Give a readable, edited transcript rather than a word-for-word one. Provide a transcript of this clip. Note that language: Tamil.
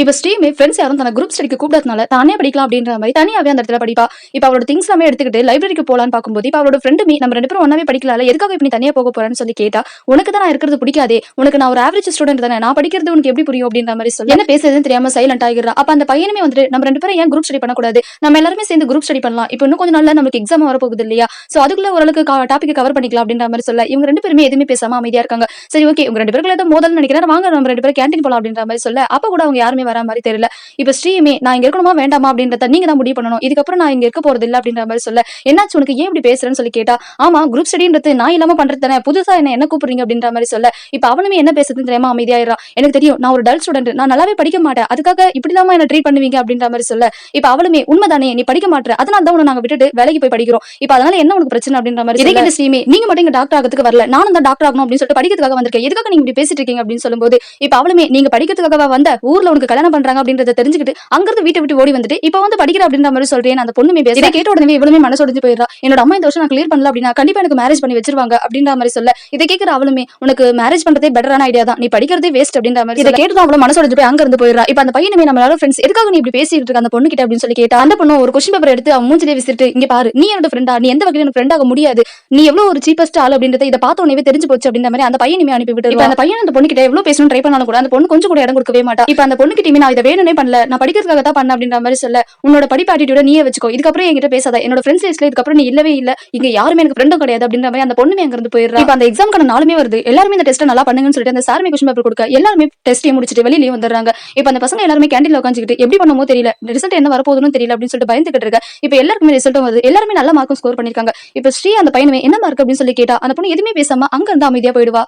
இப்ப ஸ்ரீமே ஃப்ரெண்ட்ஸ் யாரும் தன குரூப் ஸ்டடிக்கு கூப்பிடறதுனால தானே படிக்கலாம் அப்படின்ற மாதிரி தனியாவே அந்த இடத்துல படிப்பா. இப்ப அவளோட திங்ஸ் எல்லாமே எடுத்துக்கிட்டு லைப்ரரிக்கு போலான்னு பார்க்கும்போது இப்ப அவளோட ஃப்ரெண்டுமே நம்ம 2 பேரும் ஒண்ணாவே படிக்கலாம்ல, எதுக்காக இப்ப நீ தனியா போக போறேன்னு சொல்லி கேட்டா, உனக்கு தான் நான் இருக்கிறது பிடிக்காதே, உனக்கு நான் ஒரு ஆவரேஜ் ஸ்டூடெண்ட் தானே, நான் படிக்கிறது உனக்கு எப்படி புரியும் அப்படின்ற மாதிரி சொல்லி என்ன பேசுறதுன்னு தெரியாம சைலண்ட் ஆகிடுறா. அப்ப அந்த பையனுமே வந்துட்டு நம்ம 2 பேரும் ஏன் குரூப் ஸ்டடி பண்ணக்கூடாது, நம்ம எல்லாருமே சேர்ந்து குரூப் ஸ்டடி பண்ணலாம், இப்போ இன்னும் கொஞ்ச நாள்ல நமக்கு எக்ஸாம் வரப்போகுது இல்லையா, சோ அதுக்குள்ள ஓரளவுக்கு டாபிக் கவர் பண்ணிக்கலாம் அப்படின்ற மாதிரி சொல்ல இவங்க 2 பேருமே எதுவுமே பேசாம அமைதியா இருக்காங்க. சரி ஓகே உங்க 2 பேருக்குள்ள ஏதோ மோதல்னு நினைக்கிறேன், வாங்க நம்ம 2 பேரும் கேண்டீன் போலாம் அப்படின்ற மாதிரி சொல்ல அப்ப கூட அவங்க யாருமே வரா மாதிரி தெரியல. இப்ப ஸ்ரீமே நான் இங்க இருக்கணுமா வேண்டாமா அப்படின்றத நீங்க தான் முடிவு பண்ணணும், இதுக்கப்புறம் நான் இங்க இருக்க போறது இல்ல அப்படின்ற மாதிரி சொல்ல என்னாச்சு உனக்கு ஏன் இப்படி பேசுறேன்னு சொல்லி கேட்டா, ஆமா குரூப் ஸ்டடின்றது நான் இல்லாம பண்றது தானே, புதுசா என்ன கூப்பிடுறீங்க அப்படின்ற மாதிரி சொல்ல இப்ப அவனுமே என்ன பேசுறதுன்னு தெரியாம அமைதியாயிரா. எனக்கு தெரியும் நான் ஒரு டல் ஸ்டூடெண்ட், நான் நல்லாவே படிக்க மாட்டேன், அதுக்காக இப்படி இல்லாம என்ன ட்ரீட் பண்ணுவீங்க அப்படின்ற மாதிரி சொல்ல இப்ப அவளுமே உண்மைதானே நீ படிக்க மாட்டேற, அதனால தான் உன்னை நாங்க விட்டுட்டு வேலைக்கு போய் படிக்கிறோம், இப்ப அதனால என்ன உனக்கு பிரச்சனை அப்படின்ற மாதிரி இதே கேட்ட ஸ்ரீமே நீங்க மட்டும் இங்க டாக்டர் ஆகிறதுக்கு வரல, நானும் தான் டாக்டர் ஆகணும் அப்படின்னு சொல்லிட்டு படிக்கிறதுக்காக வந்திருக்கேன், எதுக்காக நீங்க இப்படி பேசிட்டு இருக்கீங்க அப்படின்னு சொல்லும்போது இப்ப அவளுமே நீங்க படிக்கிறதுக்காக வந்த ஊர்ல உனக்கு கல்யாணம் பண்றாங்க அப்படின்றத தெரிஞ்சுக்கிட்டு அங்கிருந்து வீட்டை விட்டு ஓடி வந்துட்டு இப்ப வந்து படிக்கிற அப்படின்ற மாதிரி சொல்றேன் அந்த பொண்ணுமே பேச இதை கேட்ட உடனே இவளுமே மனசு உடைஞ்சு போயிடுறா. என்னோட அம்மா இந்த வருஷம் நான் கிளியர் பண்ணல அப்படின்னா கண்டிப்பா எனக்கு மேரேஜ் பண்ணி வச்சிருவாங்க அப்படின்ற மாதிரி சொல்ல இதை கேட்கிற அவளுமே உனக்கு மேரேஜ் பண்றதே பெட்டரான ஐடியா தான், நீ படிக்கிறதே வேஸ்ட் அப்படின்ற மாதிரி இதை கேட்டு அவளும் மனசு உடைஞ்சு போய் அங்க இருந்து போயிடுறா. இப்ப அந்த பையனுமே நம்மளால ஃப்ரெண்ட்ஸ் எதுக்காக நீ இப்படி பேசிட்டு இருக்க அந்த பொண்ணு கிட்ட அப்படின்னு சொல்லி கேட்டா அந்த பொண்ணு ஒரு கொஸ்டின் பேப்பர் எடுத்து அவன் மூஞ்சிலே விசிட்டு இங்க பாரு நீ என்னோட ஃப்ரெண்டா, நீ எந்த வகையில எனக்கு ஃப்ரெண்ட் ஆக முடியாது, நீ எவ்வளவு ஒரு சீப்பஸ்ட் ஆள் அப்படின்றத இதை பார்த்த உடனே தெரிஞ்சு போச்சு அப்படின்ற மாதிரி அந்த பையனுமே அனுப்பி விட்டு இப்ப அந்த பையன் அந்த பொண்ணு கிட்ட எவ்வளவு பேசணும் ட்ரை பண்ணாலும் கூட அந்த பொண்ணு கொஞ்சம் கூட இடம் கொடுக்கவே மாட்டா. இப்ப அந்த பொண்ணு கிட்டயுமே நான் இதை வேணும்னே பண்ணல, நான் படிக்கிறதுக்காக தான் பண்ண அப்படின்ற மாதிரி சொல்ல உன்னோட படிப்பு ஆட்டிடியூட நீயே வச்சுக்கோ, இதுக்கப்புறம் என்கிட்ட பேசாத, என்னோட ஃப்ரெண்ட்ஸ் லிஸ்ட்ல இதுக்கப்புறம் நீ இல்லவே இல்ல, இங்க யாருமே எனக்கு ஃப்ரெண்டும் கிடையாது அப்படின்ற மாதிரி அந்த பொண்ணுமே அங்க இருந்து போயிடுறா. இப்ப அந்த எக்ஸாம்க்கான நாளுமே வருது, எல்லாருமே இந்த டெஸ்ட் நல்லா பண்ணுங்கன்னு சொல்லிட்டு அந்த சாருமே கொஸ்டின் பேப்பர் கொடுக்க எல்லாருமே டெஸ்டையும் முடிச்சிட்டு வெளியிலயும் வந்துடுறாங்க. இப்ப அந்த பசங்க எல்லாருமே கேண்டீன்ல உட்காந்துக்கிட்டு எப்படி பண்ணுமோ தெரியல, ரிசல்ட் என்ன வரப்போகுதுன்னு தெரியல அப்படின்னு சொல்லிட்டு பயந்துகிட்டு இருக்க. இப்ப எல்லாருக்குமே ரிசல்ட்டும் வருது, எல்லாருமே நல்ல மார்க்கும் ஸ்கோர் பண்ணிருக்காங்க. இப்ப ஸ்ரீ அந்த பையனுமே என்ன மார்க் அப்படின்னு சொல்லி கேட்டா அந்த பொண்ணு எதுவுமே பேசாம அங்க இருந்து அமைதியா போயிடுவா.